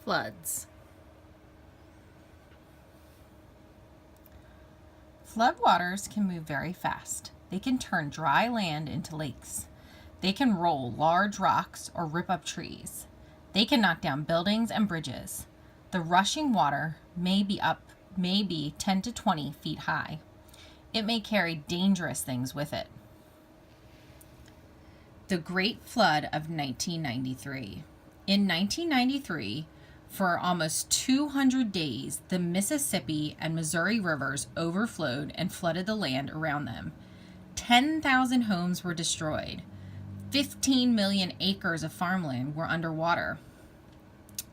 Floods. Floodwaters can move very fast. They can turn dry land into lakes. They can roll large rocks or rip up trees. They can knock down buildings and bridges. The rushing water may be 10 to 20 feet high. It may carry dangerous things with it. The Great Flood of 1993. In 1993, for almost 200 days, the Mississippi and Missouri rivers overflowed and flooded the land around them. 10,000 homes were destroyed. 15 million acres of farmland were underwater.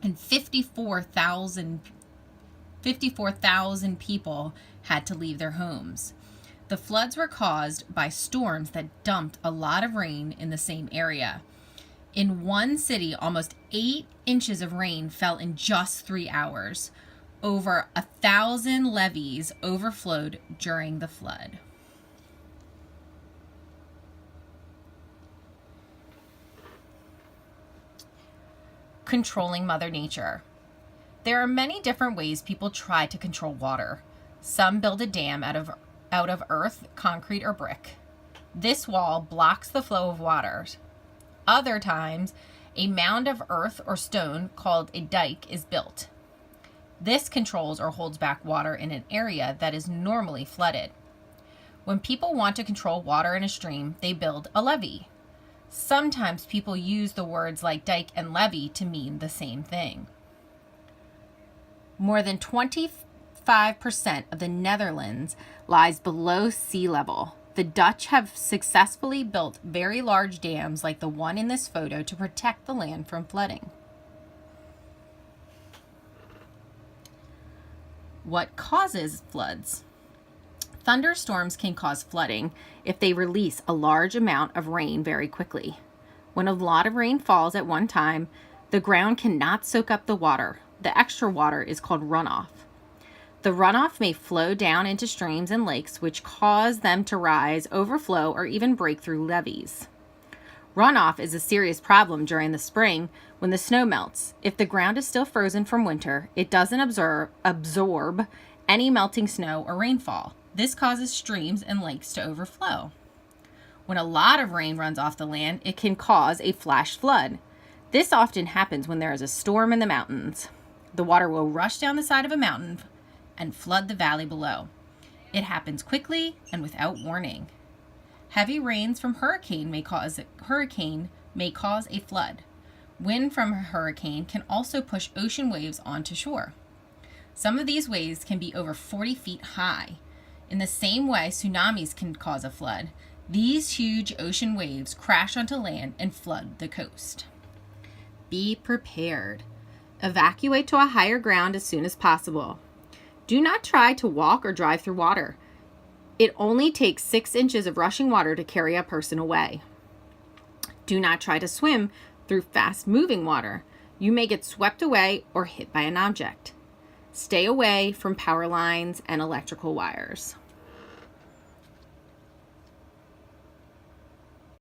And 54,000 people had to leave their homes. The floods were caused by storms that dumped a lot of rain in the same area. In one city, almost 8 inches of rain fell in just 3 hours. Over 1,000 levees overflowed during the flood. Controlling Mother Nature. There are many different ways people try to control water. Some build a dam out of earth, concrete, or brick. This wall blocks the flow of water. Other times, a mound of earth or stone called a dike is built. This controls or holds back water in an area that is normally flooded. When people want to control water in a stream, they build a levee. Sometimes people use the words like dike and levee to mean the same thing. More than 25% of the Netherlands lies below sea level. The Dutch have successfully built very large dams like the one in this photo to protect the land from flooding. What causes floods? Thunderstorms can cause flooding if they release a large amount of rain very quickly. When a lot of rain falls at one time, the ground cannot soak up the water. The extra water is called runoff. The runoff may flow down into streams and lakes, which cause them to rise, overflow, or even break through levees. Runoff is a serious problem during the spring when the snow melts. If the ground is still frozen from winter, it doesn't absorb any melting snow or rainfall. This causes streams and lakes to overflow. When a lot of rain runs off the land, it can cause a flash flood. This often happens when there is a storm in the mountains. The water will rush down the side of a mountain and flood the valley below. It happens quickly and without warning. Heavy rains from hurricane may cause a flood. Wind from a hurricane can also push ocean waves onto shore. Some of these waves can be over 40 feet high. In the same way tsunamis can cause a flood, these huge ocean waves crash onto land and flood the coast. Be prepared. Evacuate to a higher ground as soon as possible. Do not try to walk or drive through water. It only takes 6 inches of rushing water to carry a person away. Do not try to swim through fast-moving water. You may get swept away or hit by an object. Stay away from power lines and electrical wires.